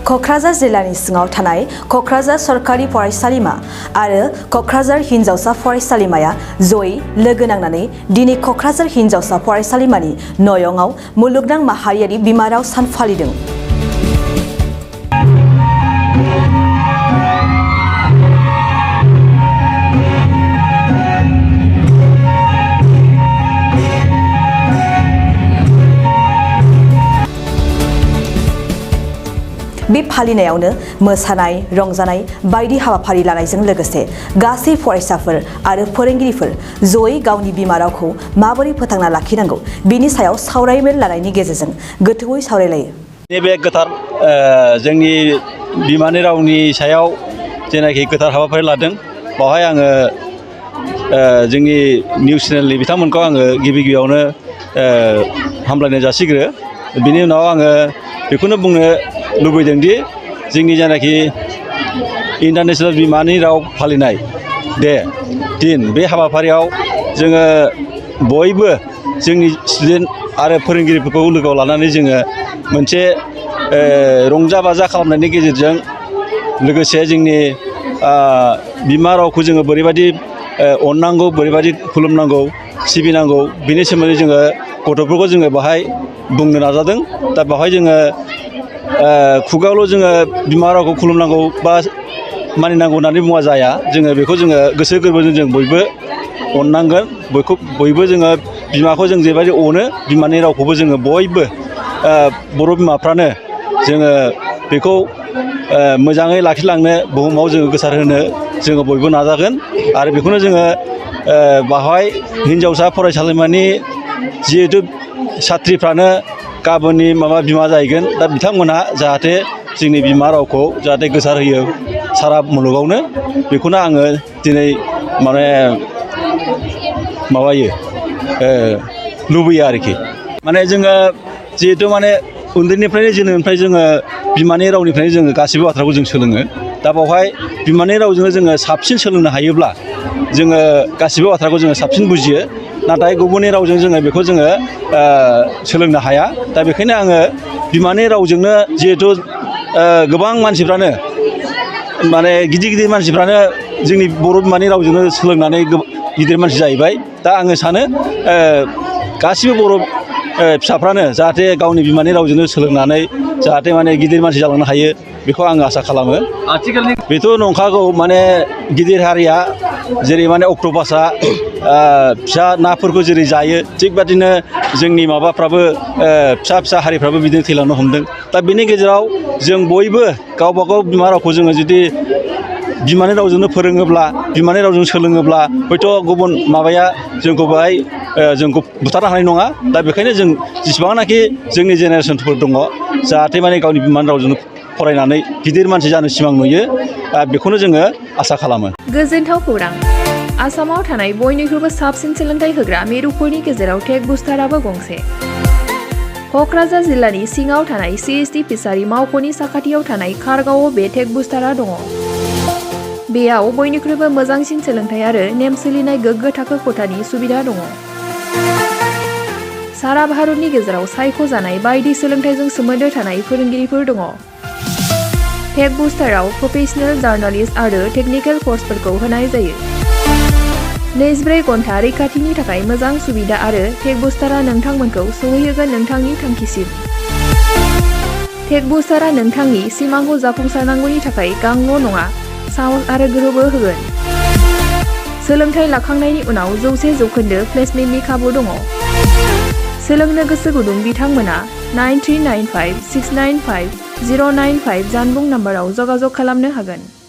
क'क्राझार जिल्लानि सिङाव थानाय क'क्राझार सरकारि फरायसालिमा आरो क'क्राझार हिनजावसा फरायसालिमाया जयै लोगो नांनानै दिनै क'क्राझार हिनजावसा फरायसालिमानि नयंआव मुलुगनां माहारियारि बिमा राव सान फालिदों। बे फालिनायावनो मोसानाय रंजानाय बायदि हाबाफारि लानायजों लोगोसे गासै फरायसाफोर आरो फोरोंगिरिफोर जयै गावनि बिमा रावखौ माबोरै फोथांना लाखिनांगौ बिनि सायाव सावरायमेल लानायनि गेजेरजों गोथौयै सावरायलायो। नैबे गोथार जोंनि बिमानि रावनि सायाव जेनाखि गोथार हाबाफारि लादों बावहाय आङो जोंनि निउस चेनेलनि बिथांमोनखौ आङो गिबियावनो हामलायनाय जासिग्रो। बिनि उनाव आङो बेखौनो बुंनो लुबैदों दि जोंनि जेनाखि इन्टारनेशनेल बिमानि राव फालिनाय दिन बे हाबाफारियाव जोङो बयबो जोंनि स्टुडेन्ट आरो फोरोंगिरिफोरखौ लोगोआव लानानै जोङो मोनसे रंजा बाजा खालामनायनि गेजेरजों लोगोसे जोंनि बिमा रावखौ जोङो बोरैबायदि अननांगौ बोरैबायदि खुलुमनांगौ सिबिनांगौ बिनि सोमोन्दै जोङो गथ'फोरखौ जोङो बाहाय बुंनो नाजादों। दा बाहाय जोङो खुगायावल' जोङो बिमा रावखौ खुलुमनांगौ बा मानिनांगौ होननानै बुङा जाया, जोङो बेखौ जोङो गोसो गोरबोजों जों बयबो अननांगोन। बयबो जोङो बिमाखौ जों जेरैबायदि अनो बिमानि रावखौबो जोङो बयबो बर' बिमाफ्रानो जोङो बेखौ मोजाङै लाखिलांनो बुहुमाव जोङो गोसारहोनो जोङो बयबो नाजागोन। आरो बेखौनो जोङो बाहाय हिनजावसा फरायसालिमानि जिहेथु साथ्रिफ्रानो गाबोननि बिमा जाहैगोन। दा बिथांमोनहा जाहाथे जोंनि बिमा रावखौ जाहाथे गोसारहोयो सारा मुलुगावनो, बेखौनो आङो दिनै लुबैयो आरोखि। जोङो जिहेथु उन्दैनिफ्रायनो जोनोमनिफ्राय जोङो बिमानि रावनिफ्रायनो जोङो गासिबो बाथ्राखौ जों सोलोङो। दा बावहाय बिमानि रावजोंनो जोङो साबसिन सोलोंनो हायोब्ला जोङो गासिबो बाथ्राखौ जोङो साबसिन बुजियो। नाथाय गुबुननि रावजों जोङो बेखौ जोङो सोलोंनो हाया। दा बेखायनो आङो बिमानि रावजोंनो जिहेथु गोबां मानसिफ्रानो गिदिर मानसिफ्रानो जोंनि बर' बिमानि रावजोंनो सोलोंनानै गिदिर मानसि जाहैबाय। दा आङो सानो गासिबो बर' फिसाफ्रानो जाहाथे गावनि बिमानि रावजोंनो सोलोंनानै जाहाथे गिदिर मानसि जालांनो हायो, बेखौ आङो आसा खालामो। आथिखालनि बेथ' नंखागौ, गिदिर हारिया जेरै अक्ट'पासआ फिसा नाफोरखौ जेरै जायो, थिग बादिनो जोंनि माबाफ्राबो फिसा हारिफ्राबो बिदिनो थैलांनो हमदों। दा बेनि गेजेराव जों बयबो गावबा गाव बिमा रावखौ जोङो जुदि बिमानि रावजोंनो फोरोङोब्ला बिमानि रावजों सोलोङोब्ला हयथ' गुबुन जोंखौ बेहाय जोंखौ बुथारनो हानाय नङा। दा बेखायनो जों जेसेबांनाखि जोंनि जेनेरेसनफोर दङ जाहाथे गावनि बिमानि रावजोंनो फरायनानै गिदिर मानसि जानो सिमां नुयो, बेखौनो जोङो आसा खालामो। गोजोनथाव खौरां। आसामाव थानाय बयनिख्रुइबो साबसिन सोलोंथाइ होग्रा मिरुफोरनि गेजेराव टेक बुस्टाराबो गंसे। क'क्राझार जिल्लानि सिङाव थानाय CST फिसारि मावख'नि साखाथियाव थानाय खारगावआव बे टेक बुस्टारा दङ। बेयाव बयनिख्रुइबो मोजांसिन सोलोंथाइ आरो नेम सोलिनाय गोग्गो थाखो खथानि सुबिदा दङ। सारा भारतनि गेजेराव सायख'जानाय बायदि सोलोंथाइजों सोमोन्दो थानाय फोरोंगिरिफोर दङ। टेक बुस्टाराव प्रफेशनेल जार्नालिस्ट आरो टेकनिकेल कर्सफोरखौ होनाय जायो। 24 घन्टा रैखाथिनि थाखाय मोजां सुबिदा आरो टेक बुस्टारा नोंथांमोनखौ सौहैहोगोन नोंथांनि थांखिसिम। टेक बुस्टारा नोंथांनि सिमांखौ जाफुंसारनांगौनि थाखाय गांल' नङा, साहस आरो गोहोबो होगोन। सोलोंथाइ लाखांनायनि उनाव 100% प्लेसमेन्टनि खाबु दङ। सोलोंनो गोसो गुदुं बिथांमोना 9395695095 जानबुं नाम्बाराव जगाजग खालामनो हागोन।